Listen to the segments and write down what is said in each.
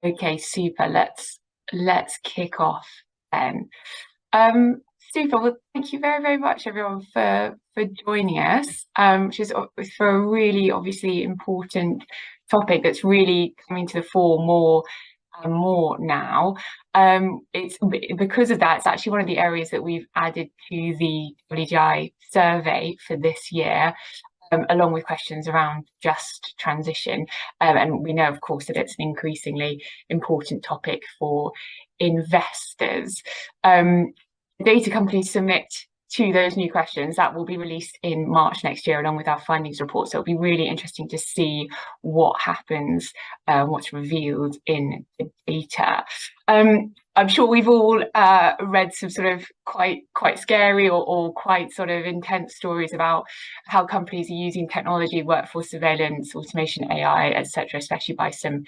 Okay, super. Let's kick off then. Um, Super. Well, thank you very, very much, everyone, for joining us. Which is for a really obviously important topic that's really coming to the fore more and more now. It's because of that. It's actually one of the areas that we've added to the WGI survey for this year. Along with questions around just transition. And we know, of course, that it's an increasingly important topic for investors. Data companies submit to those new questions that will be released in March next year, along with our findings report. So it'll be really interesting to see what happens, what's revealed in the data. I'm sure we've all read some sort of quite scary or quite sort of intense stories about how companies are using technology, workforce surveillance, automation, AI, etc., especially by some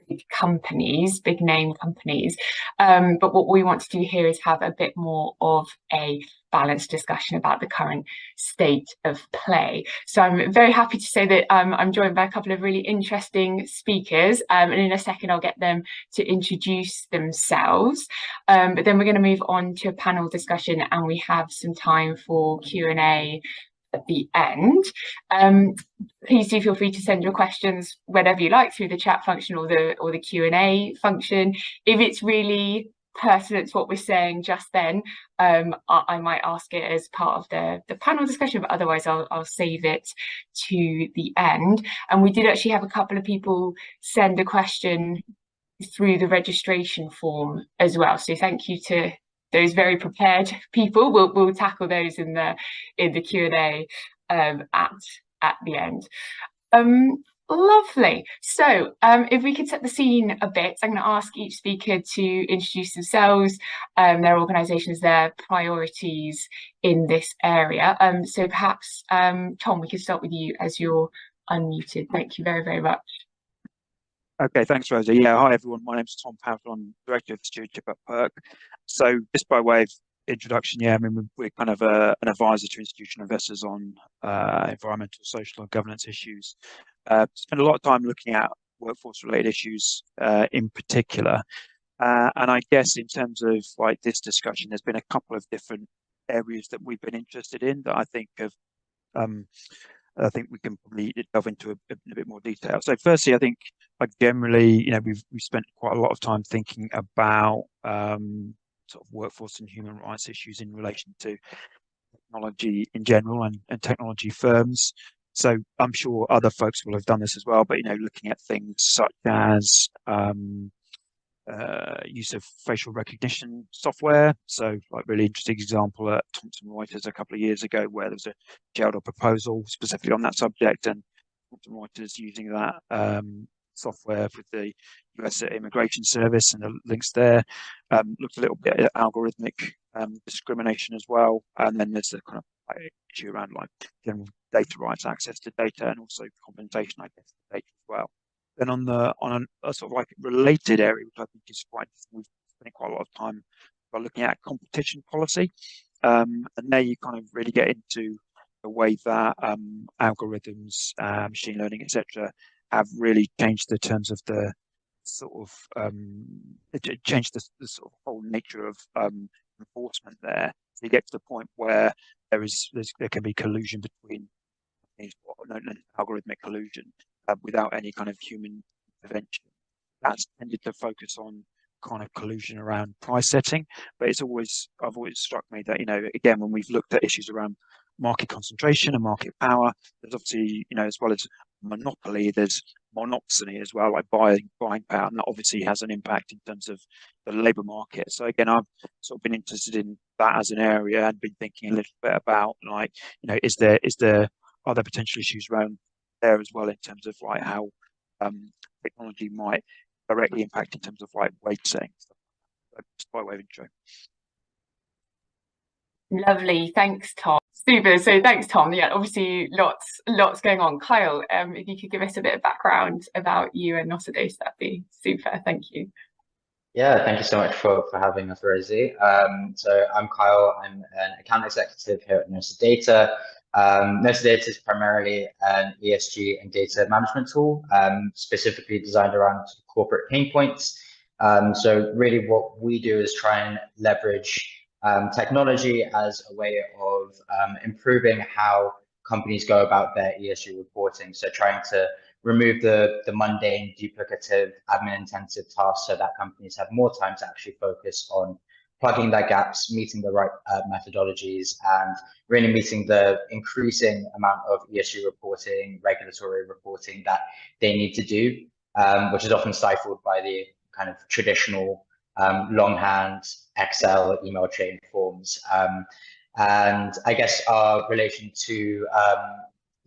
big companies, big name companies. But what we want to do here is have a bit more of a balanced discussion about the current state of play. So I'm very happy to say that I'm joined by a couple of really interesting speakers, and in a second I'll get them to introduce themselves. But then we're going to move on to a panel discussion, and we have some time for Q&A at the end. Please do feel free to send your questions whenever you like through the chat function or the Q&A function. If it's really pertinent to what we're saying just then, I might ask it as part of the panel discussion, but otherwise I'll save it to the end. And we did actually have a couple of people send a question through the registration form as well. So thank you to those very prepared people. We'll tackle those in the Q&A at the end. Lovely. So if we could set the scene a bit, I'm going to ask each speaker to introduce themselves, their organisations, their priorities in this area. So perhaps, Tom, we could start with you as you're unmuted. Thank you very, very much. Okay, thanks, Rosie. Yeah, hi everyone. My name's Tom Powell. I'm Director of Stewardship at PERC. So just by way of introduction, yeah, I mean, we're kind of an advisor to institutional investors on environmental, social and governance issues. Spend a lot of time looking at workforce-related issues in particular. And I guess in terms of like this discussion, there's been a couple of different areas that we've been interested in that I think we can probably delve into a bit more detail. So firstly, I think like generally, we've spent quite a lot of time thinking about sort of workforce and human rights issues in relation to technology in general and technology firms. So I'm sure other folks will have done this as well, but looking at things such as use of facial recognition software. So like really interesting example at Thomson Reuters a couple of years ago where there was a jailed proposal specifically on that subject, and Thomson Reuters using that software with the US Immigration Service and the links there. Looked a little bit at algorithmic discrimination as well, and then there's the kind of issue around like general data rights, access to data, and also compensation, I guess, for data as well. Then on a sort of like related area, which I think is quite, we've spent quite a lot of time by looking at competition policy, and there you kind of really get into the way that algorithms, machine learning, etc., have really changed the terms of the sort of it changed the sort of whole nature of enforcement there. So you get to the point where there can be collusion between what are known as algorithmic collusion without any kind of human intervention. That's tended to focus on kind of collusion around price setting, but I've always struck me that again, when we've looked at issues around market concentration and market power, there's obviously as well as monopoly, there's monopsony as well, like buying power, and that obviously has an impact in terms of the labour market. So again, I've sort of been interested in that as an area and been thinking a little bit about like is there other potential issues around there as well in terms of like how technology might directly impact in terms of like wage setting. So just by way of intro. Lovely, thanks, Tom. Super. So thanks, Tom. Yeah, obviously lots going on. Kyle, if you could give us a bit of background about you and Nosodos, that'd be super. Thank you. Yeah, thank you so much for having us, Rosie. So I'm Kyle. I'm an account executive here at Nosa Data. Metadata is primarily an ESG and data management tool, specifically designed around corporate pain points. So really what we do is try and leverage technology as a way of improving how companies go about their ESG reporting. So trying to remove the mundane, duplicative, admin-intensive tasks so that companies have more time to actually focus on plugging their gaps, meeting the right methodologies, and really meeting the increasing amount of ESG reporting, regulatory reporting that they need to do, which is often stifled by the kind of traditional longhand Excel email chain forms. And I guess our relation to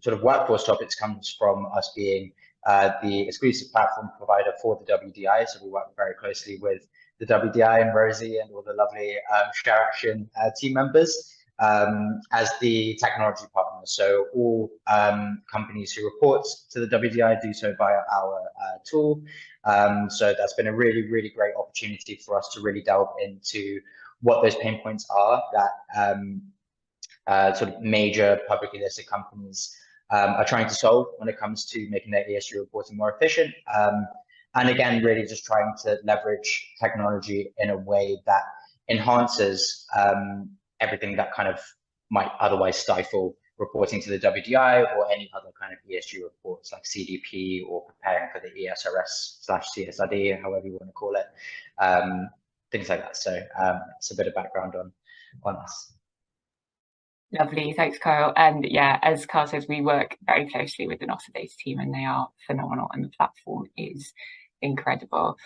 sort of workforce topics comes from us being the exclusive platform provider for the WDI. So we work very closely with the WDI and Rosie and all the lovely ShareAction team members as the technology partner. So all companies who report to the WDI do so via our tool. So that's been a really, really great opportunity for us to really delve into what those pain points are that sort of major publicly listed companies are trying to solve when it comes to making their ESG reporting more efficient. And again, really just trying to leverage technology in a way that enhances everything that kind of might otherwise stifle reporting to the WDI or any other kind of ESG reports like CDP or preparing for the ESRS/CSRD, however you want to call it, things like that. So it's a bit of background on us. Lovely, thanks, Kyle. And yeah, as Kyle says, we work very closely with the Nostr team, and they are phenomenal, and the platform is incredible.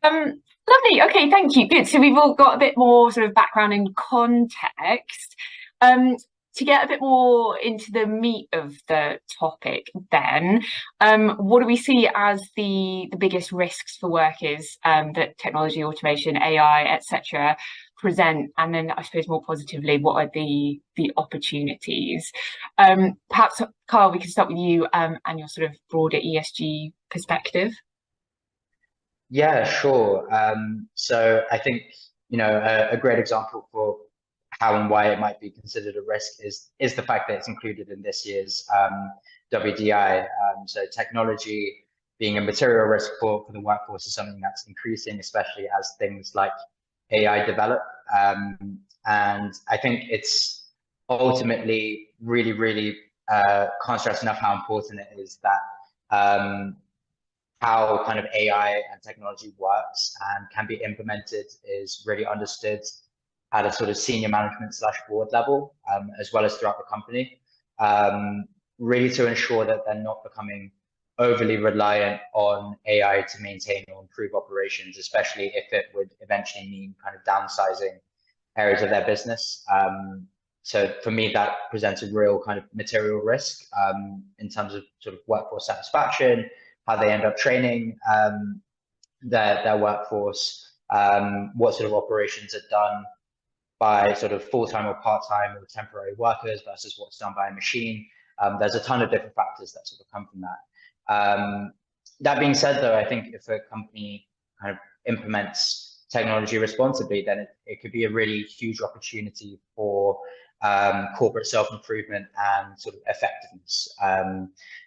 Lovely. Okay, thank you. Good. So we've all got a bit more sort of background and context. To get a bit more into the meat of the topic, then, what do we see as the biggest risks for workers that technology, automation, AI, etc. present? And then I suppose more positively, what are the opportunities? Perhaps, Carl, we can start with you and your sort of broader ESG perspective. Yeah, sure. So I think, a great example for how and why it might be considered a risk is the fact that it's included in this year's WDI. So technology being a material risk for the workforce is something that's increasing, especially as things like AI develop. And I think it's ultimately really, really can't stress enough how important it is that how kind of AI and technology works and can be implemented is really understood at a sort of senior management / board level, as well as throughout the company, really to ensure that they're not becoming overly reliant on AI to maintain or improve operations, especially if it would eventually mean kind of downsizing areas of their business. So for me, that presents a real kind of material risk in terms of sort of workforce satisfaction, how they end up training their workforce, what sort of operations are done by sort of full-time or part-time or temporary workers versus what's done by a machine. There's a ton of different factors that sort of come from that. That being said, though, I think if a company kind of implements technology responsibly, then it could be a really huge opportunity for corporate self-improvement and sort of effectiveness.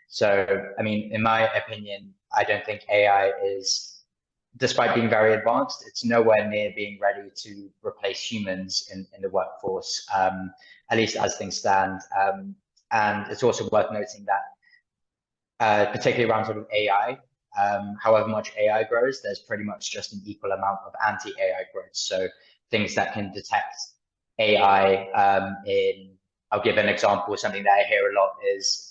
So, I mean, in my opinion, I don't think AI is, despite being very advanced, it's nowhere near being ready to replace humans in the workforce, at least as things stand. And it's also worth noting that, particularly around sort of AI, however much AI grows, there's pretty much just an equal amount of anti-AI growth. So things that can detect AI I'll give an example. Something that I hear a lot is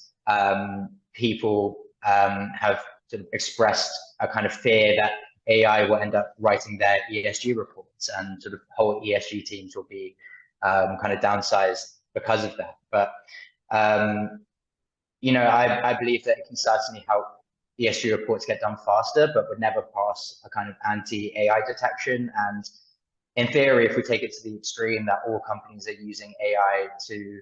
people have sort of expressed a kind of fear that AI will end up writing their ESG reports and sort of whole ESG teams will be kind of downsized because of that. But, I believe that it can certainly help ESG reports get done faster, but would never pass a kind of anti-AI detection. And in theory, if we take it to the extreme that all companies are using AI to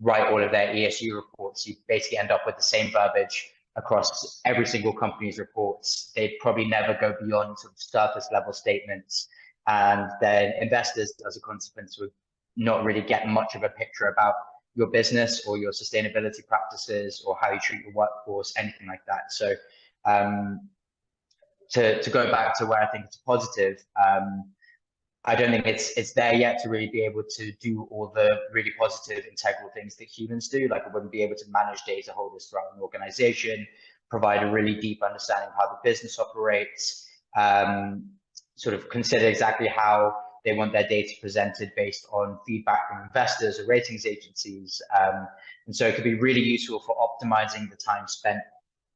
write all of their ESG reports, you basically end up with the same verbiage across every single company's reports. They'd probably never go beyond sort of surface level statements. And then investors, as a consequence, would not really get much of a picture about your business or your sustainability practices or how you treat your workforce, anything like that. So to go back to where I think it's positive, I don't think it's there yet to really be able to do all the really positive, integral things that humans do. Like it wouldn't be able to manage data holders throughout an organization, provide a really deep understanding of how the business operates, sort of consider exactly how they want their data presented based on feedback from investors or ratings agencies. And so it could be really useful for optimizing the time spent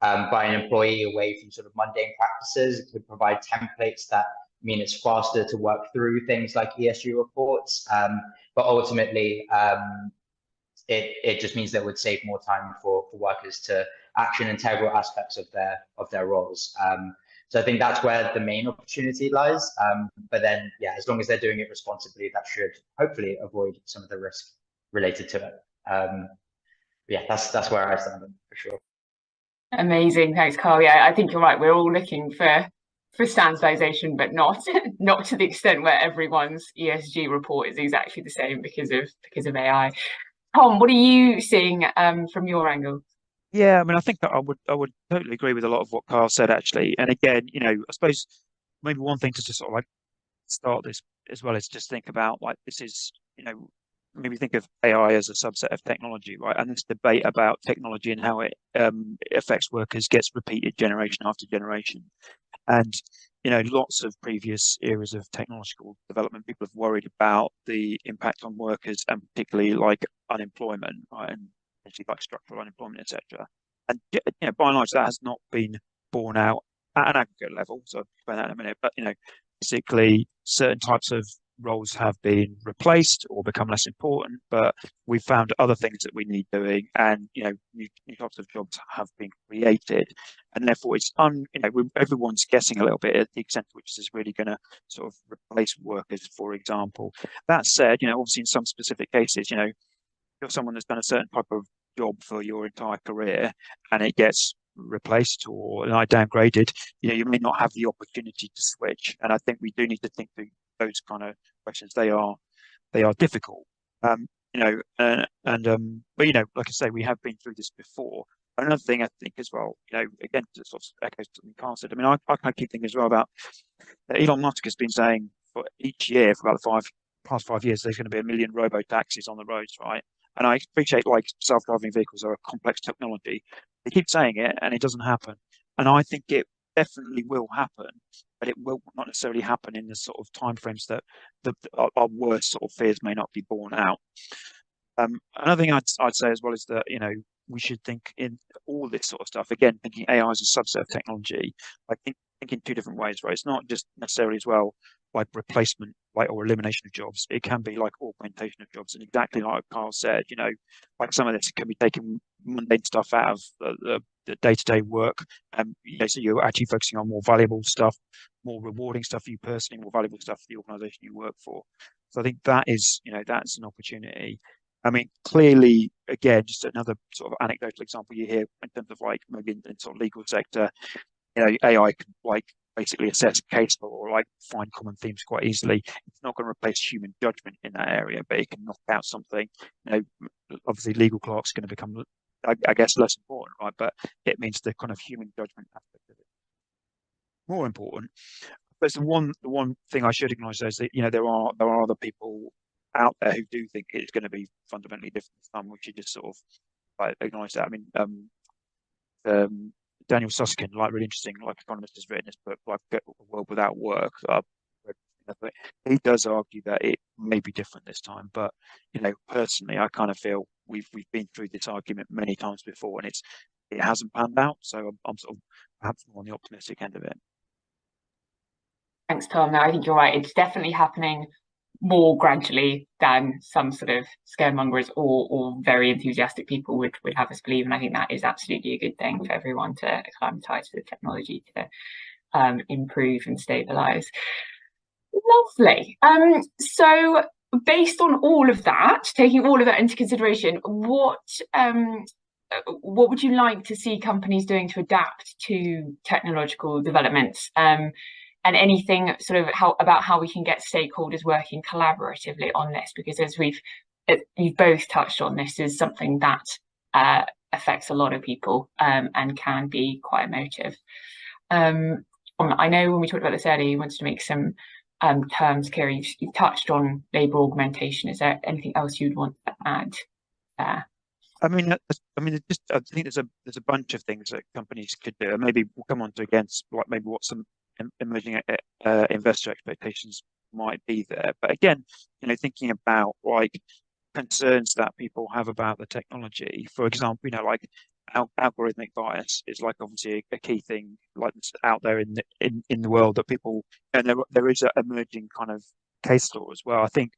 by an employee away from sort of mundane practices. It could provide templates that mean it's faster to work through things like ESG reports, but ultimately it just means that it would save more time for workers to action integral aspects of their roles. So I think that's where the main opportunity lies. But then, yeah, as long as they're doing it responsibly, that should hopefully avoid some of the risk related to it. Yeah, that's where I stand on for sure. Amazing, thanks, Carl. Yeah, I think you're right. We're all looking for standardization, but not to the extent where everyone's ESG report is exactly the same because of AI. Tom, what are you seeing from your angle? Yeah, I mean, I think that I would totally agree with a lot of what Carl said, actually. And again, I suppose maybe one thing to just sort of like start this as well is just think about like this is, maybe think of AI as a subset of technology, right? And this debate about technology and how it affects workers gets repeated generation after generation. And lots of previous eras of technological development, people have worried about the impact on workers and particularly like unemployment, right? And actually like structural unemployment, etc. And by and large, that has not been borne out at an aggregate level. So I'll explain that in a minute. But basically, certain types of roles have been replaced or become less important, but we've found other things that we need doing, and new types of jobs have been created, and therefore it's everyone's guessing a little bit at the extent to which this is really going to sort of replace workers, for example. That said, obviously in some specific cases, you're someone that's done a certain type of job for your entire career and it gets replaced or downgraded, you may not have the opportunity to switch. And I think we do need to think through those kind of questions. They are difficult. But like I say, we have been through this before. Another thing I think as well, again, to sort of echo something Carl said, I mean, I kind of keep thinking as well about Elon Musk has been saying for each year for about the past 5 years, there's going to be 1 million robo taxis on the roads, right? And I appreciate like self-driving vehicles are a complex technology. They keep saying it and it doesn't happen. And I think it definitely will happen, but it will not necessarily happen in the sort of timeframes that our worst sort of fears may not be borne out. Another thing I'd say as well is that, we should think in all this sort of stuff, again, thinking AI as a subset of technology, I think in two different ways, right? It's not just necessarily as well like replacement, like or elimination of jobs. It can be like augmentation of jobs, and exactly like Carl said, like some of this can be taking mundane stuff out of the day-to-day work, and so you're actually focusing on more valuable stuff, more rewarding stuff for you personally, more valuable stuff for the organization you work for. So I think that is, that's an opportunity. I mean, clearly, again, just another sort of anecdotal example you hear in terms of like maybe in sort of legal sector, AI can like basically assess a case law or like find common themes quite easily. It's not going to replace human judgment in that area, but it can knock out something. Obviously legal clerks are going to become, I guess, less important, right? But it means the kind of human judgment aspect of it more important. But the one thing I should acknowledge is that there are other people out there who do think it's going to be fundamentally different this time. We should just sort of like acknowledge that. I mean, Daniel Susskind, like really interesting, like economist, has written this book, like A World Without Work. He does argue that it may be different this time, but personally, I kind of feel we've been through this argument many times before, and it hasn't panned out. So I'm sort of perhaps more on the optimistic end of it. Thanks, Tom. No, I think you're right. It's definitely happening more gradually than some sort of scaremongers or very enthusiastic people would have us believe. And I think that is absolutely a good thing for everyone to acclimatise to the technology to improve and stabilise. Lovely. So based on all of that, taking all of that into consideration, what would you like to see companies doing to adapt to technological developments? And anything sort of about how we can get stakeholders working collaboratively on this, because as we've you've both touched on, this is something that affects a lot of people, and can be quite emotive. I know when we talked about this earlier, you wanted to make some terms clear. You touched on labour augmentation. Is there anything else you'd want to add there? I mean, I think there's a bunch of things that companies could do, and maybe we'll come on to again, like maybe what some emerging investor expectations might be there. But again, thinking about like concerns that people have about the technology, for example, like algorithmic bias is like obviously a key thing like out there in the world that people, and there is an emerging kind of case law as well. I think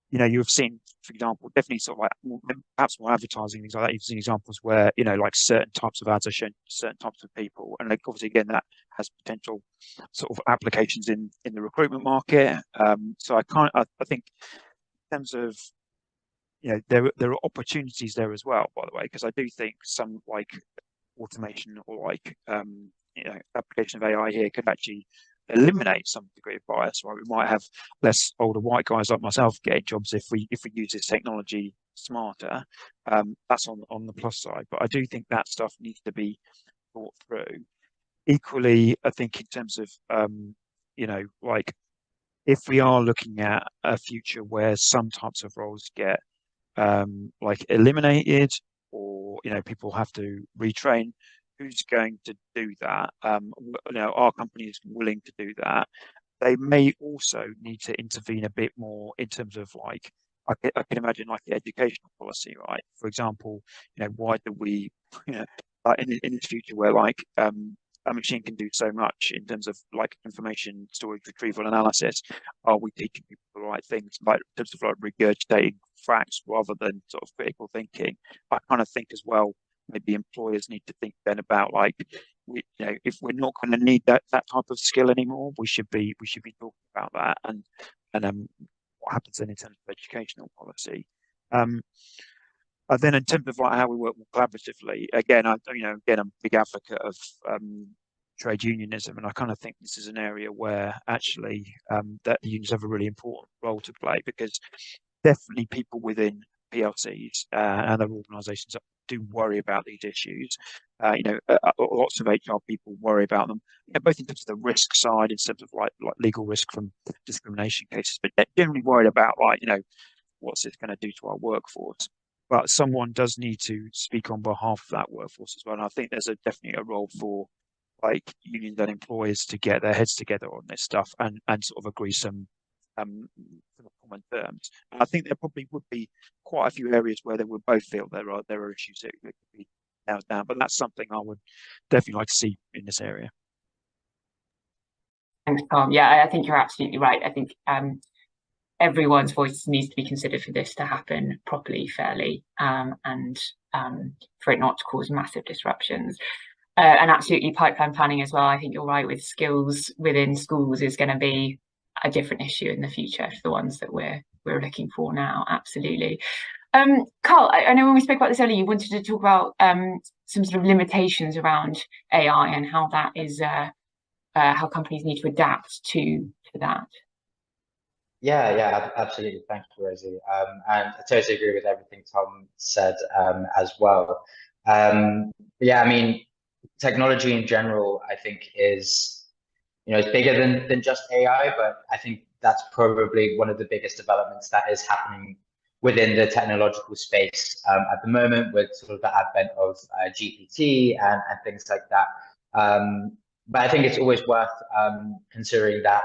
you've seen, for example, definitely sort of like perhaps more advertising, things like that. You've seen examples where, like certain types of ads are shown to certain types of people. And like, obviously, again, that has potential sort of applications in the recruitment market. So I think in terms of, there are opportunities there as well, by the way, because I do think some like automation or like, application of AI here could actually eliminate some degree of bias, right? We might have less older white guys like myself getting jobs if we use this technology smarter. That's on the plus side, but I do think that stuff needs to be thought through. Equally, I think in terms of like if we are looking at a future where some types of roles get like eliminated, or people have to retrain, who's going to do that? Our company is willing to do that. They may also need to intervene a bit more in terms of like, I can imagine like the educational policy, right? For example, why do we, like in this future where like a machine can do so much in terms of like information storage, retrieval, analysis, are we teaching people the right things, like in terms of like regurgitating facts rather than sort of critical thinking? I kind of think as well, maybe employers need to think then about like, if we're not going to need that type of skill anymore, we should be talking about that, and what happens then in terms of educational policy. And then in terms of like how we work more collaboratively, again, I'm a big advocate of trade unionism, and I kind of think this is an area where actually that the unions have a really important role to play, because definitely people within PLCs and other organisations do worry about these issues. Lots of HR people worry about them, both in terms of the risk side, in terms of like legal risk from discrimination cases, but they're generally worried about like, what's this going to do to our workforce? But someone does need to speak on behalf of that workforce as well. And I think there's definitely a role for like unions and employers to get their heads together on this stuff and sort of agree some common terms. And I think there probably would be quite a few areas where they would both feel there are issues that could be nailed down. But that's something I would definitely like to see in this area. Thanks, Tom. Yeah, I think you're absolutely right. I think everyone's voice needs to be considered for this to happen properly, fairly, and for it not to cause massive disruptions. And absolutely pipeline planning as well. I think you're right, with skills within schools is going to be a different issue in the future to the ones that we're looking for now. Absolutely. Carl, I know when we spoke about this earlier, you wanted to talk about some sort of limitations around AI and how that is how companies need to adapt to that. Yeah, absolutely. Thank you, Rosie. And I totally agree with everything Tom said as well. Yeah, I mean, technology in general, I think is, it's bigger than just AI, but I think that's probably one of the biggest developments that is happening within the technological space at the moment, with sort of the advent of GPT and things like that. But I think it's always worth considering that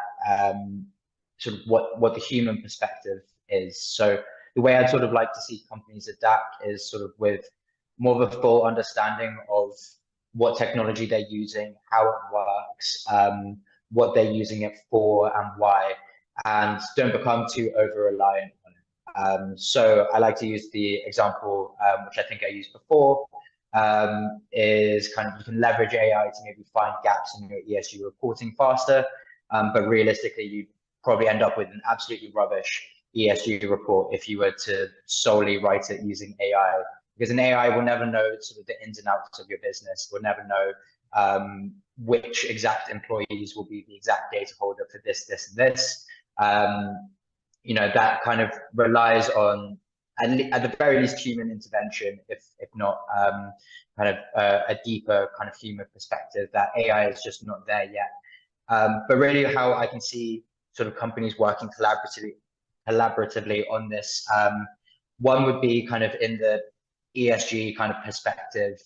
sort of what the human perspective is. So the way I'd sort of like to see companies adapt is sort of with more of a full understanding of what technology they're using, how it works, what they're using it for and why, and don't become too over-reliant on it. So I like to use the example, which I think I used before, is kind of you can leverage AI to maybe find gaps in your ESG reporting faster, but realistically, you probably end up with an absolutely rubbish ESG report if you were to solely write it using AI, because an AI will never know sort of the ins and outs of your business, will never know which exact employees will be the exact data holder for this, and this. that kind of relies on, at the very least, human intervention, if not kind of a deeper kind of human perspective, that AI is just not there yet. But really how I can see sort of companies working collaboratively on this, one would be kind of in the ESG kind of perspective.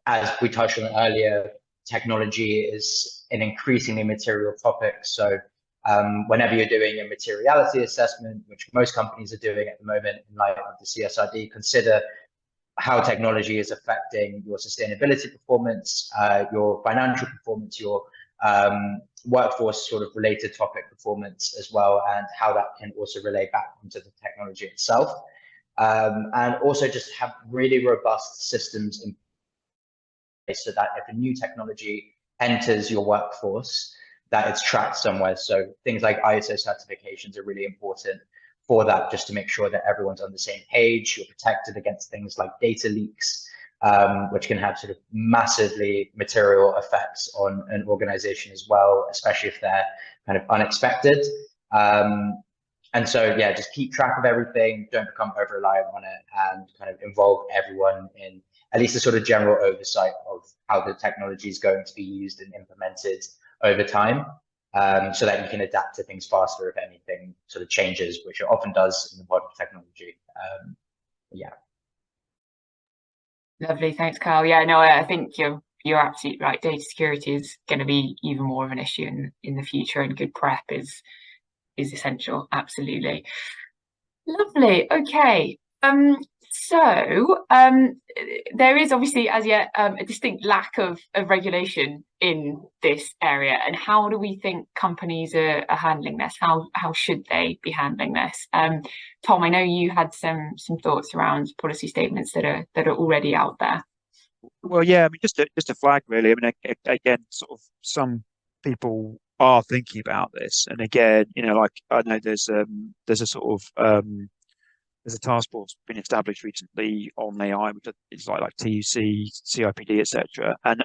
As we touched on earlier, technology is an increasingly material topic. So whenever you're doing a materiality assessment, which most companies are doing at the moment in light of the CSRD, consider how technology is affecting your sustainability performance, your financial performance, your workforce sort of related topic performance as well, and how that can also relate back onto the technology itself. And also just have really robust systems in place so that if a new technology enters your workforce, that it's tracked somewhere. So things like ISO certifications are really important for that, just to make sure that everyone's on the same page. You're protected against things like data leaks, which can have sort of massively material effects on an organization as well, especially if they're kind of unexpected. And so, yeah, just keep track of everything, don't become over-reliant on it, and kind of involve everyone in at least a sort of general oversight of how the technology is going to be used and implemented over time, so that you can adapt to things faster if anything sort of changes, which it often does in the world of technology. Yeah. Lovely, thanks, Carl. Yeah, no, I think you're absolutely right. Data security is going to be even more of an issue in the future, and good prep is essential. Absolutely. Lovely. Okay. So there is obviously as yet a distinct lack of regulation in this area. And how do we think companies are handling this? How should they be handling this? Tom, I know you had some thoughts around policy statements that are already out there. Well, yeah, I mean, just a flag, really. I mean, again, sort of some people are thinking about this, and again, like I know there's a sort of there's a task force been established recently on AI, which is like TUC, CIPD, etc. And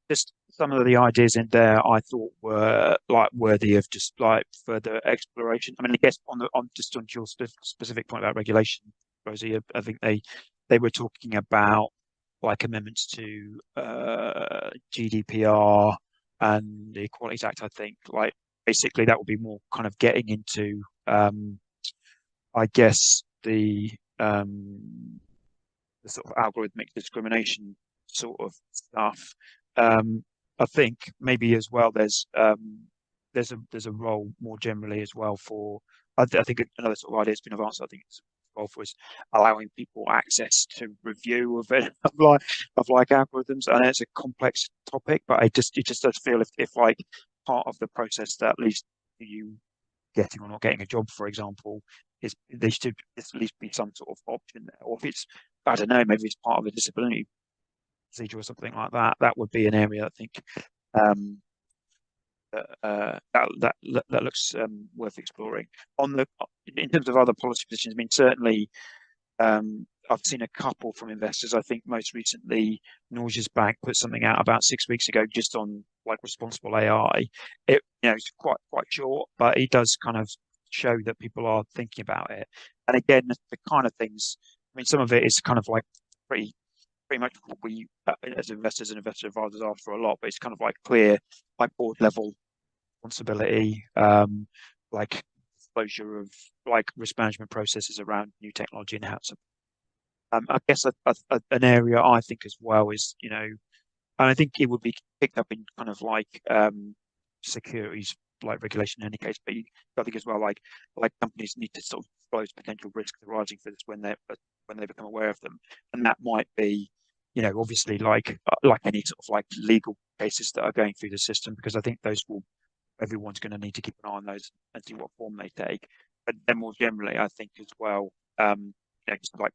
just some of the ideas in there I thought were like worthy of just like further exploration. I mean, I guess on your specific point about regulation, Rosie, I think they were talking about like amendments to GDPR and the Equalities Act. I think like basically that would be more kind of getting into I guess the sort of algorithmic discrimination sort of stuff. I think maybe as well there's a role more generally as well for I think another sort of idea has been advanced. I think it's role for is allowing people access to review of it of like algorithms. I know it's a complex topic, but it just does feel if like part of the process that leads to you getting or not getting a job, for example, is there should at least be some sort of option there. Or if it's, I don't know, maybe it's part of a disciplinary procedure or something like that. That would be an area I think that looks worth exploring. In terms of other policy positions, I mean, certainly I've seen a couple from investors. I think most recently Norges Bank put something out about 6 weeks ago just on like responsible AI. It's quite short, but it does kind of show that people are thinking about it. And again, the kind of things, I mean, some of it is kind of like pretty much what we as investors and investor advisors ask for a lot, but it's kind of like clear, like board level responsibility, like disclosure of like risk management processes around new technology and how to. I guess an area I think as well is, and I think it would be picked up in kind of like securities like regulation in any case, but I think as well like companies need to sort of disclose potential risks arising for this when they become aware of them, and that might be, obviously like any sort of like legal cases that are going through the system, because I think everyone's going to need to keep an eye on those and see what form they take. But then more generally, I think as well, just like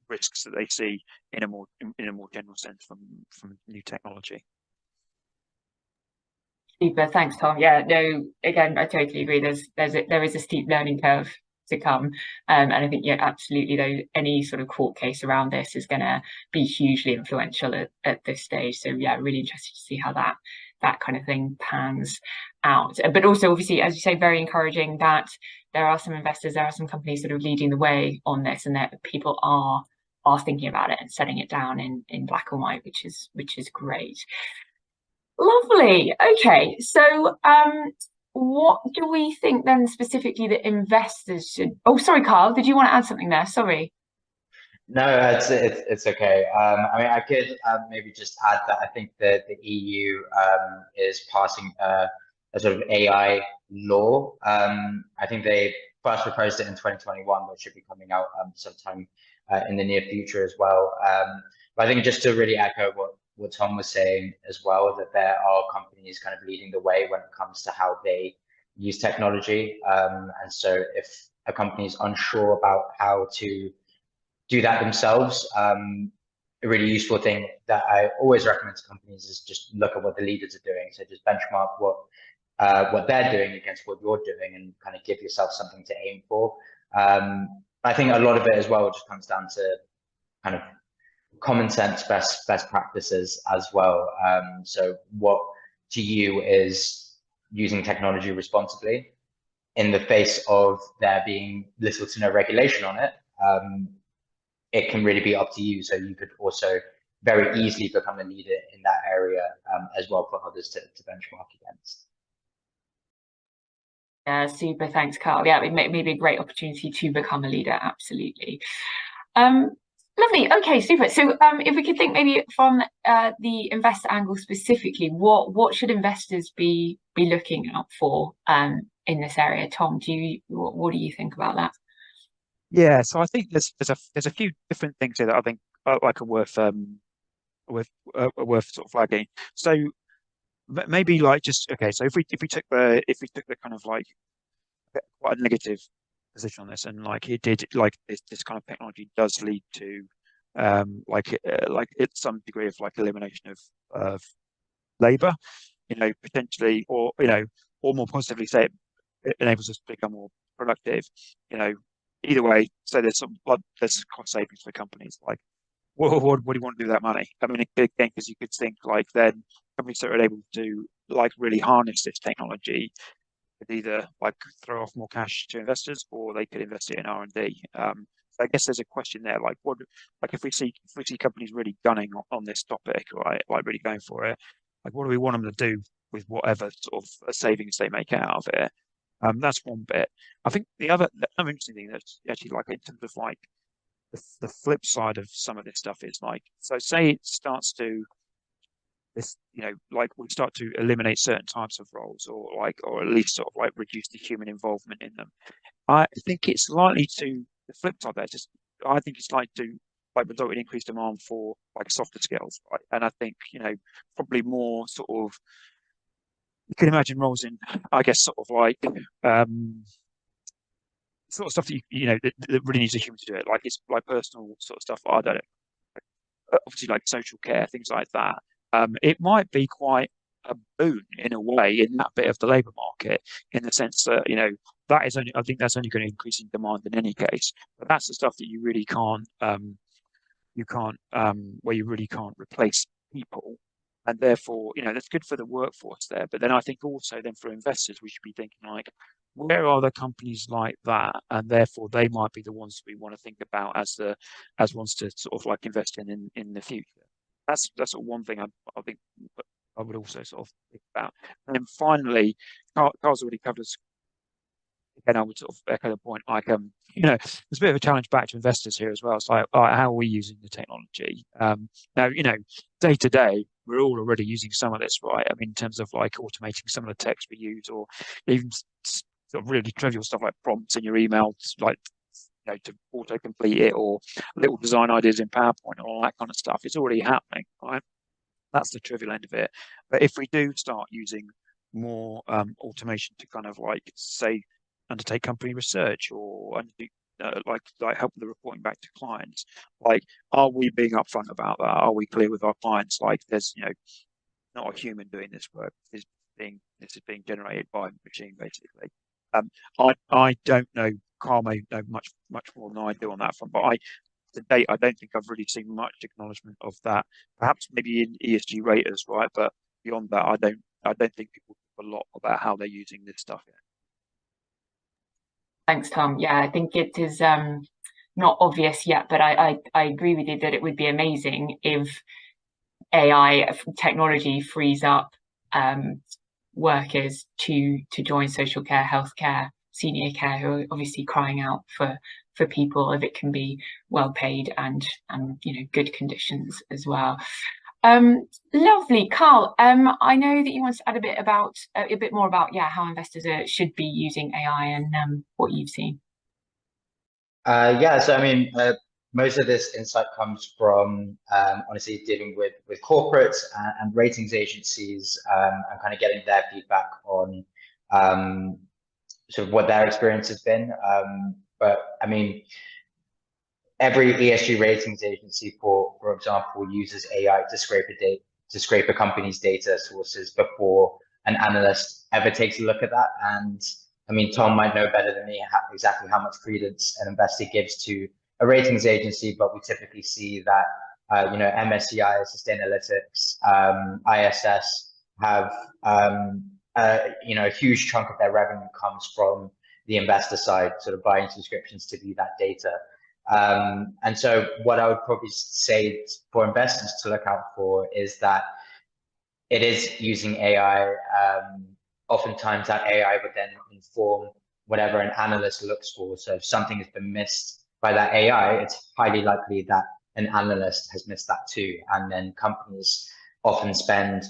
risks that they see in a more general sense from new technology. Super, thanks, Tom. Yeah, no, again, I totally agree. There is a steep learning curve to come, and I think absolutely though any sort of court case around this is going to be hugely influential at this stage. So yeah, really interested to see how that that kind of thing pans out. But also, obviously, as you say, very encouraging that there are some investors, there are some companies that are leading the way on this, and that people are thinking about it and setting it down in black and white, which is great. Lovely. Okay, so what do we think then specifically that investors should? Oh, sorry, Carl, did you want to add something there? Sorry. No, it's okay. I mean, I could maybe just add that I think that the EU is passing a sort of AI law. I think they first proposed it in 2021, but should be coming out sometime in the near future as well. But I think just to really echo what Tom was saying as well, that there are companies kind of leading the way when it comes to how they use technology. And so if a company is unsure about how to do that themselves, a really useful thing that I always recommend to companies is just look at what the leaders are doing. So just benchmark what they're doing against what you're doing, and kind of give yourself something to aim for. I think a lot of it as well just comes down to kind of common sense best practices as well. So what to you is using technology responsibly in the face of there being little to no regulation on it. It can really be up to you. So you could also very easily become a leader in that area as well for others to benchmark against. Yeah, super. Thanks, Carl. Yeah, it may be a great opportunity to become a leader. Absolutely. Lovely. Okay, super. So if we could think maybe from the investor angle specifically, what should investors be looking out for in this area? Tom, what do you think about that? Yeah, so I think there's a few different things here that I think are worth sort of flagging. So maybe like just okay. So if we took the kind of like quite a negative position on this, and like it did like this kind of technology does lead to like it's some degree of like elimination of labor, potentially, or or more positively say it enables us to become more productive, either way. So there's there's cost savings for companies. Like, what do you want to do with that money? I mean, again, because you could think like then companies that are able to like really harness this technology could either like throw off more cash to investors, or they could invest it in R&D. So I guess there's a question there, like if we see companies really gunning on this topic, right, like really going for it, like what do we want them to do with whatever sort of savings they make out of it? That's one bit. I think the other interesting thing that's actually like in terms of like the flip side of some of this stuff is like, so say it starts to this, like we start to eliminate certain types of roles, or at least sort of like reduce the human involvement in them. I think it's likely to the flip side there. I think it's likely to like result in increased demand for like softer skills, right? And I think probably more sort of, you can imagine roles in, I guess, sort of like sort of stuff that that really needs a human to do it. Like it's like personal sort of stuff. I don't know, obviously like social care, things like that. It might be quite a boon in a way in that bit of the labour market, in the sense that that is only, I think that's only going to increase in demand in any case. But that's the stuff that you really can't where you really can't replace people. And therefore, that's good for the workforce there. But then I think also then for investors, we should be thinking like, where are the companies like that? And therefore they might be the ones we want to think about as ones to sort of like invest in the future. That's sort of one thing I think I would also sort of think about. And then finally, Carl's already covered us. Again, I would sort of echo the point, like, there's a bit of a challenge back to investors here as well. It's like, all right, how are we using the technology? Now, day to day, we're all already using some of this, right? I mean, in terms of like automating some of the text we use, or even sort of really trivial stuff like prompts in your email, like, to auto-complete it, or little design ideas in PowerPoint, and all that kind of stuff. It's already happening, right? That's the trivial end of it. But if we do start using more automation to kind of like, say, undertake company research, or like help with the reporting back to clients, like, are we being upfront about that? Are we clear with our clients? Like, there's not a human doing this work. This is being generated by a machine, basically. I don't know. Carl may know much more than I do on that front, but to date, I don't think I've really seen much acknowledgement of that. Perhaps maybe in ESG raters, right? But beyond that, I don't I don't think people talk a lot about how they're using this stuff yet. Thanks, Tom. Yeah, I think it is not obvious yet, but I agree with you that it would be amazing if AI technology frees up workers to join social care, healthcare, senior care, who are obviously crying out for people if it can be well paid and good conditions as well. Lovely, Carl. I know that you want to add a bit more about how investors should be using AI and what you've seen. Yeah, so I mean, most of this insight comes from honestly dealing with corporates and ratings agencies and kind of getting their feedback on sort of what their experience has been. But I mean, every ESG ratings agency, for example, uses AI to scrape a company's data sources before an analyst ever takes a look at that. And I mean, Tom might know better than me exactly how much credence an investor gives to a ratings agency, but we typically see that MSCI, Sustainalytics, ISS have a huge chunk of their revenue comes from the investor side, sort of buying subscriptions to view that data. And so what I would probably say for investors to look out for is that it is using AI. Oftentimes that AI would then inform whatever an analyst looks for. So if something has been missed by that AI, it's highly likely that an analyst has missed that too. And then companies often spend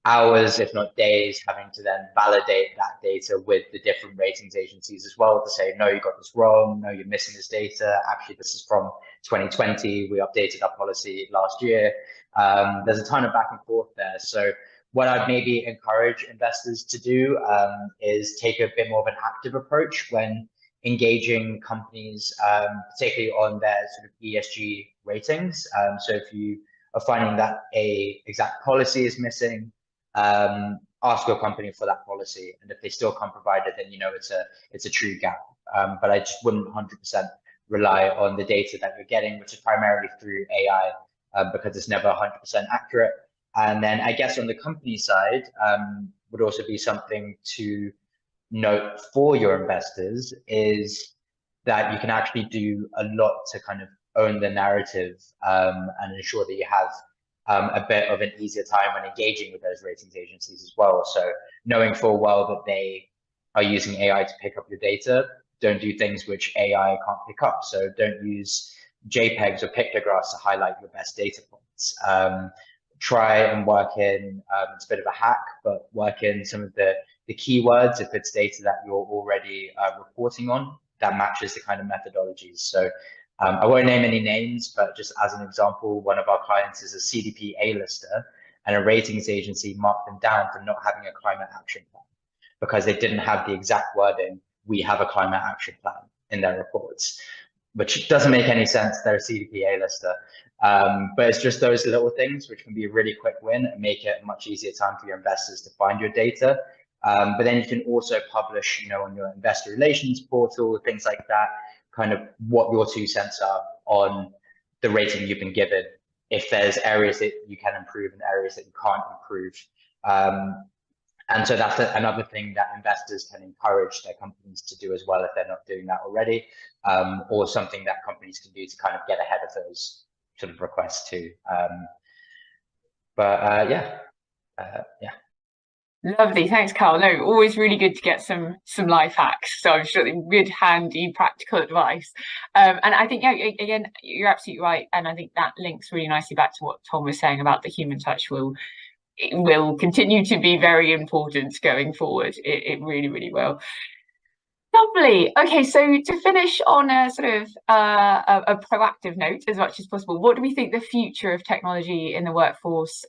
hours, if not days, having to then validate that data with the different ratings agencies as well to say, no, you got this wrong. No, you're missing this data. Actually, this is from 2020. We updated our policy last year. There's a ton of back and forth there. So what I'd maybe encourage investors to do is take a bit more of an active approach when engaging companies, particularly on their sort of ESG ratings. So if you are finding that a exact policy is missing, ask your company for that policy, and if they still can't provide it, then it's a true gap. But I just wouldn't 100% rely on the data that you're getting, which is primarily through AI, because it's never 100% accurate. And then I guess on the company side, would also be something to note for your investors is that you can actually do a lot to kind of own the narrative and ensure that you have a bit of an easier time when engaging with those ratings agencies as well. So knowing full well that they are using AI to pick up your data, don't do things which AI can't pick up. So don't use JPEGs or pictographs to highlight your best data points. Try and work in, it's a bit of a hack, but work in some of the keywords if it's data that you're already reporting on that matches the kind of methodologies. So I won't name any names, but just as an example, one of our clients is a CDP A-lister, and a ratings agency marked them down for not having a climate action plan because they didn't have the exact wording, "We have a climate action plan," in their reports, which doesn't make any sense. They're a CDP A-lister. But it's just those little things which can be a really quick win and make it a much easier time for your investors to find your data. But then you can also publish, on your investor relations portal, things like that, kind of what your 2 cents are on the rating you've been given, if there's areas that you can improve and areas that you can't improve. And so that's another thing that investors can encourage their companies to do as well if they're not doing that already, or something that companies can do to kind of get ahead of those sort of requests too. Yeah. Lovely, thanks, Carl. No, always really good to get some life hacks. So I'm sure good, handy, practical advice. And I think, again, you're absolutely right. And I think that links really nicely back to what Tom was saying about the human touch will continue to be very important going forward. It really, really will. Lovely. Okay, so to finish on a sort of a proactive note as much as possible, what do we think the future of technology in the workforce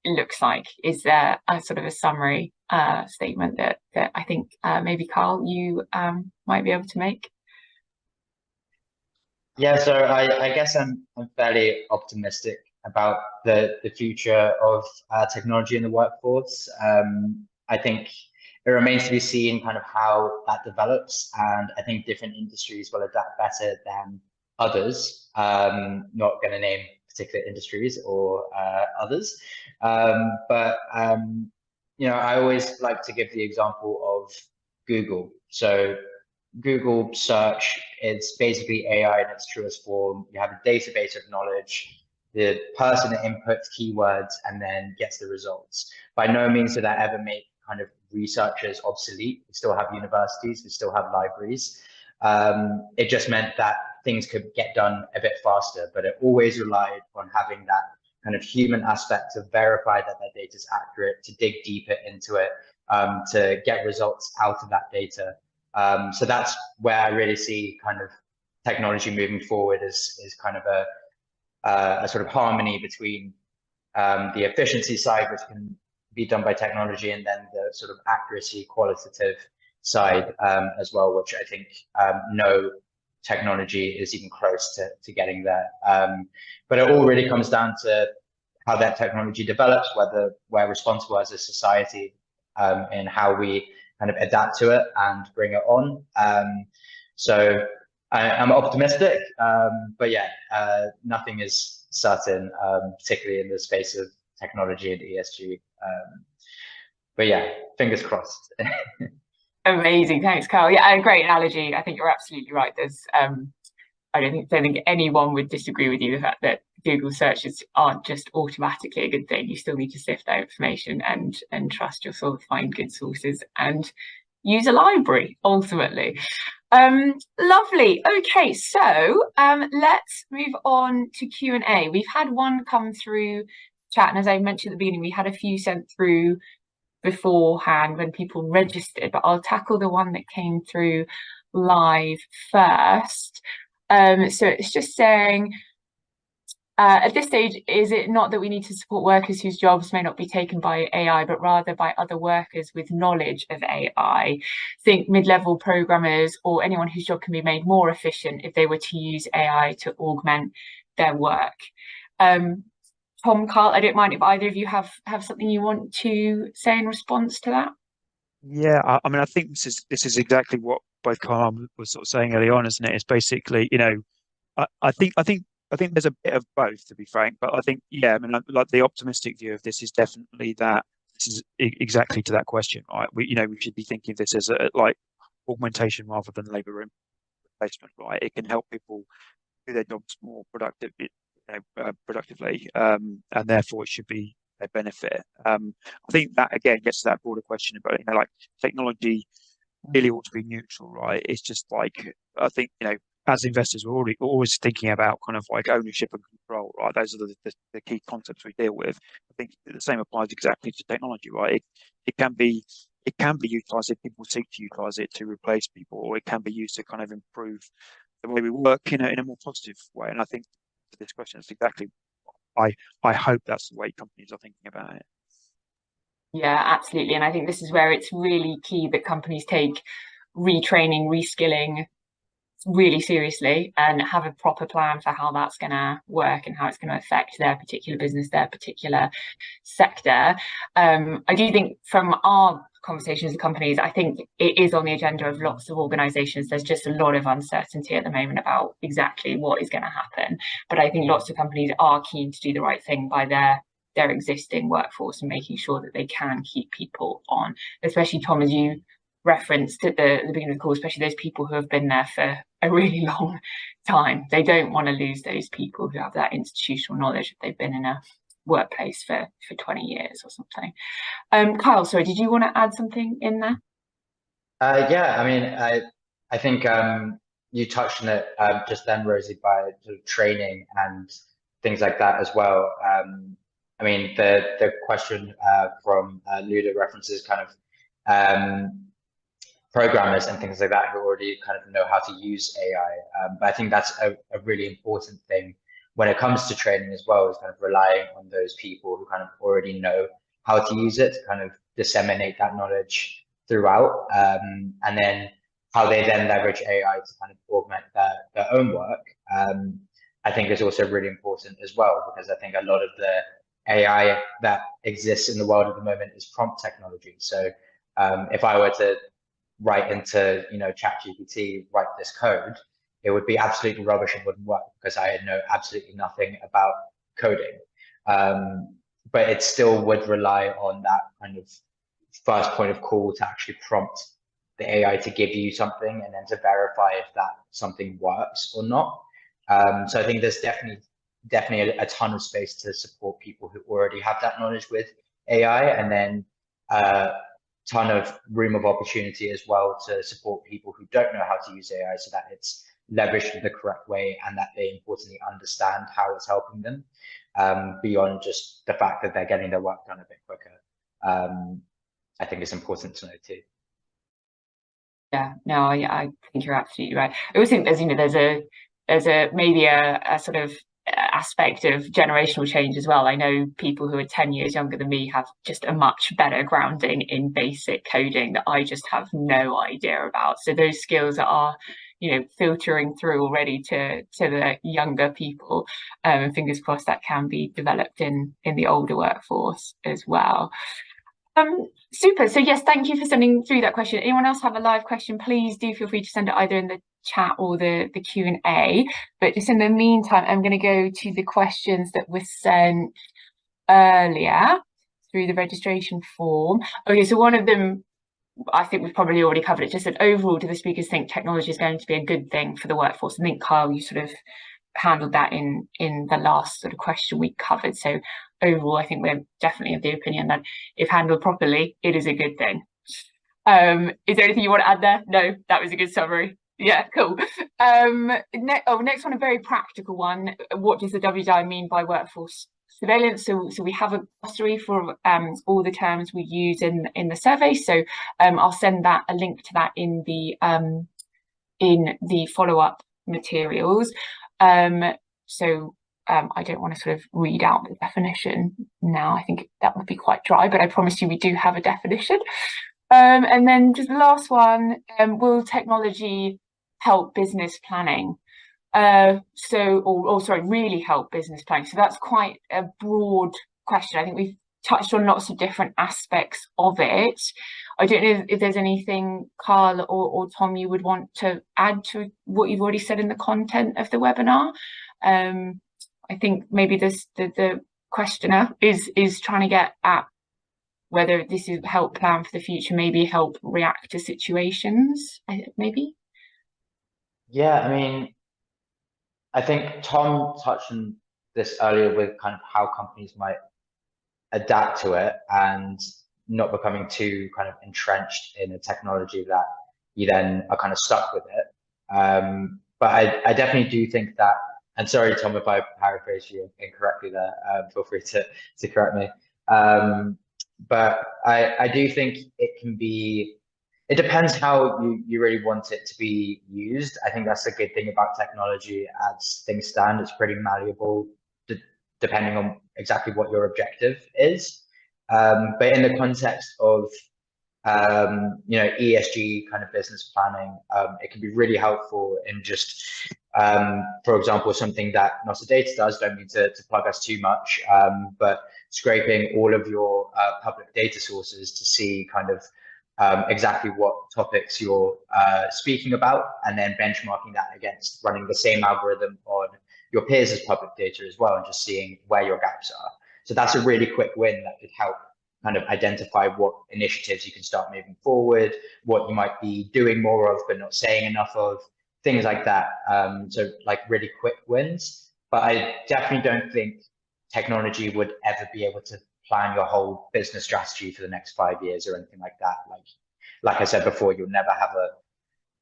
looks like? Is there a sort of a summary statement that I think maybe Carl, you might be able to make? Yeah, so I guess I'm fairly optimistic about the future of technology in the workforce. I think it remains to be seen kind of how that develops, and I think different industries will adapt better than others. Not going to name particular industries or others, but I always like to give the example of Google. So Google search, it's basically AI in its truest form. You have a database of knowledge. The person inputs keywords and then gets the results. By no means did that ever make kind of researchers obsolete. We still have universities, we still have libraries. It just meant that things could get done a bit faster, but it always relied on having that kind of human aspect to verify that that data is accurate, to dig deeper into it, to get results out of that data. So that's where I really see kind of technology moving forward is kind of a sort of harmony between the efficiency side, which can be done by technology, and then the sort of accuracy, qualitative side as well, which I think no technology is even close to getting there. But it all really comes down to how that technology develops, whether we're responsible as a society in how we kind of adapt to it and bring it on. So I'm optimistic, but yeah, nothing is certain, particularly in the space of technology and ESG. But yeah, fingers crossed. Amazing, thanks, Carl. Yeah, a great analogy. I think you're absolutely right. There's I don't think anyone would disagree with you, the fact that Google searches aren't just automatically a good thing. You still need to sift that information and trust yourself, find good sources, and use a library ultimately. Lovely. Okay, so let's move on to Q&A. We've had one come through chat, and as I mentioned at the beginning, we had a few sent through beforehand when people registered, but I'll tackle the one that came through live first. So it's just saying, at this stage, is it not that we need to support workers whose jobs may not be taken by AI, but rather by other workers with knowledge of AI? Think mid-level programmers or anyone whose job can be made more efficient if they were to use AI to augment their work. Tom, Carl, I don't mind if either of you have something you want to say in response to that. Yeah, I mean, I think this is exactly what both Carl was sort of saying early on, isn't it? It's basically, I think there's a bit of both, to be frank. But I think, yeah, I mean, like the optimistic view of this is definitely that this is exactly to that question, right? We should be thinking of this as like augmentation rather than labour replacement, right? It can help people do their jobs more productively, and therefore it should be a benefit. I think that again gets to that broader question about like technology really ought to be neutral, right? It's just like I think as investors we're always thinking about kind of like ownership and control, right? Those are the key concepts we deal with. I think the same applies exactly to technology, right? It can be utilized if people seek to utilize it to replace people, or it can be used to kind of improve the way we work in a more positive way. And I think to this question, it's exactly I hope that's the way companies are thinking about it. Yeah, absolutely. And I think this is where it's really key that companies take retraining, reskilling really seriously and have a proper plan for how that's going to work and how it's going to affect their particular business, their particular sector. I do think from our conversations with companies, I think it is on the agenda of lots of organizations. There's just a lot of uncertainty at the moment about exactly what is going to happen. But I think lots of companies are keen to do the right thing by their existing workforce and making sure that they can keep people on, especially Tom, as you referenced at the beginning of the call, especially those people who have been there for a really long time. They don't want to lose those people who have that institutional knowledge if they've been in a workplace for 20 years or something. Kyle, sorry, did you want to add something in there? Yeah, I mean, I think you touched on it just then, Rosie, by sort of training and things like that as well. I mean, the question from Luda references kind of programmers and things like that who already kind of know how to use AI. But I think that's a really important thing when it comes to training as well, is kind of relying on those people who kind of already know how to use it, to kind of disseminate that knowledge throughout, and then how they then leverage AI to kind of augment their own work. I think is also really important as well, because I think a lot of the AI that exists in the world at the moment is prompt technology. So if I were to write into ChatGPT, write this code, it would be absolutely rubbish and wouldn't work because I know absolutely nothing about coding. But it still would rely on that kind of first point of call to actually prompt the AI to give you something and then to verify if that something works or not. So I think there's definitely a ton of space to support people who already have that knowledge with AI, and then a ton of room of opportunity as well to support people who don't know how to use AI so that it's leveraged in the correct way and that they importantly understand how it's helping them, beyond just the fact that they're getting their work done a bit quicker. I think it's important to know too. Yeah, no, I think you're absolutely right. I always think there's a maybe a sort of aspect of generational change as well. I know people who are 10 years younger than me have just a much better grounding in basic coding that I just have no idea about. So those skills are, filtering through already to the younger people. And fingers crossed that can be developed in the older workforce as well. Super. So yes, thank you for sending through that question. Anyone else have a live question? Please do feel free to send it either in the chat or the Q&A. But just in the meantime, I'm going to go to the questions that were sent earlier through the registration form. Okay, so one of them, I think we've probably already covered it. Just that overall, do the speakers think technology is going to be a good thing for the workforce? I think, Kyle, you sort of handled that in the last sort of question we covered. So overall, I think we're definitely of the opinion that if handled properly, it is a good thing. Is there anything you want to add there? No, that was a good summary. Yeah, cool. Next one, a very practical one. What does the WDI mean by workforce surveillance? So we have a glossary for all the terms we use in the survey. So I'll send a link to that in the follow-up materials. I don't want to sort of read out the definition now. I think that would be quite dry, but I promise you we do have a definition. And then just the last one, will technology help business planning? Really help business planning. So that's quite a broad question. I think we've touched on lots of different aspects of it. I don't know if there's anything, Carl or Tom, you would want to add to what you've already said in the content of the webinar. I think maybe the questioner is trying to get at whether this is help plan for the future, maybe help react to situations, maybe. Yeah, I mean, I think Tom touched on this earlier with kind of how companies might adapt to it and not becoming too kind of entrenched in a technology that you then are kind of stuck with it. But I definitely do think that, and sorry, Tom, if I paraphrase you incorrectly there, feel free to correct me. But I do think it depends how you really want it to be used. I think that's the good thing about technology. As things stand, it's pretty malleable depending on exactly what your objective is. But in the context of ESG kind of business planning, it can be really helpful in just, for example, something that Nostradata does, don't mean to plug us too much, but scraping all of your public data sources to see kind of exactly what topics you're speaking about, and then benchmarking that against running the same algorithm on your peers' public data as well, and just seeing where your gaps are. So that's a really quick win that could help kind of identify what initiatives you can start moving forward, what you might be doing more of but not saying enough of, things like that. So like really quick wins. But I definitely don't think technology would ever be able to plan your whole business strategy for the next 5 years or anything like that. Like I said before, you'll never have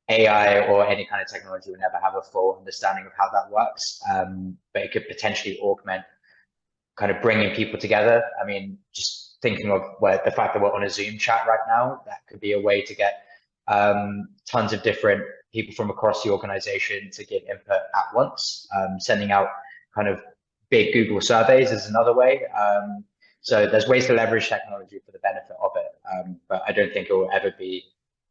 AI or any kind of technology will never have a full understanding of how that works. But it could potentially augment kind of bringing people together. I mean, just thinking of the fact that we're on a Zoom chat right now, that could be a way to get tons of different people from across the organization to give input at once. Sending out kind of big Google surveys is another way. So there's ways to leverage technology for the benefit of it. But I don't think it will ever be,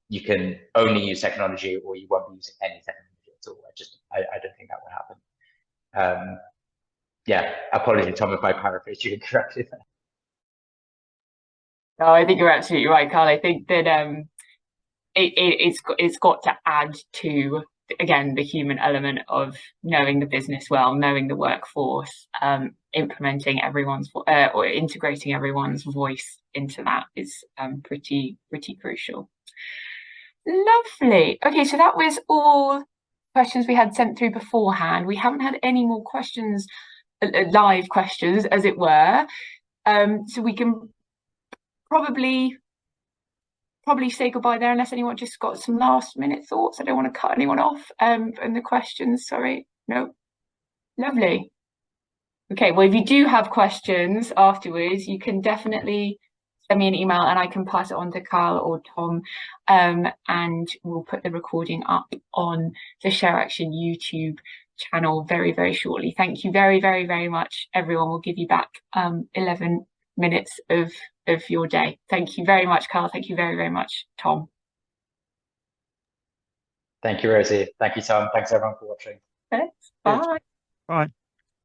you can only use technology or you won't be using any technology at all. I don't think that would happen. Yeah, apologies, Tom, if I paraphrased you incorrectly. No, I think you're absolutely right, Carl. I think that it's got to add to, again, the human element of knowing the business well, knowing the workforce, implementing everyone's or integrating everyone's voice into that is pretty crucial. Lovely. Okay, so that was all questions we had sent through beforehand. We haven't had any more questions, live questions, as it were. So we can probably say goodbye there, unless anyone just got some last minute thoughts. I don't want to cut anyone off in the questions. Sorry. No. Lovely. Okay, well, if you do have questions afterwards, you can definitely send me an email and I can pass it on to Carl or Tom, and we'll put the recording up on the ShareAction YouTube channel very, very shortly. Thank you very, very, very much, everyone. We'll give you back 11 minutes of your day. Thank you very much, Carl. Thank you very, very much, Tom. Thank you, Rosie. Thank you, Tom. Thanks, everyone, for watching. Thanks. Bye. Bye.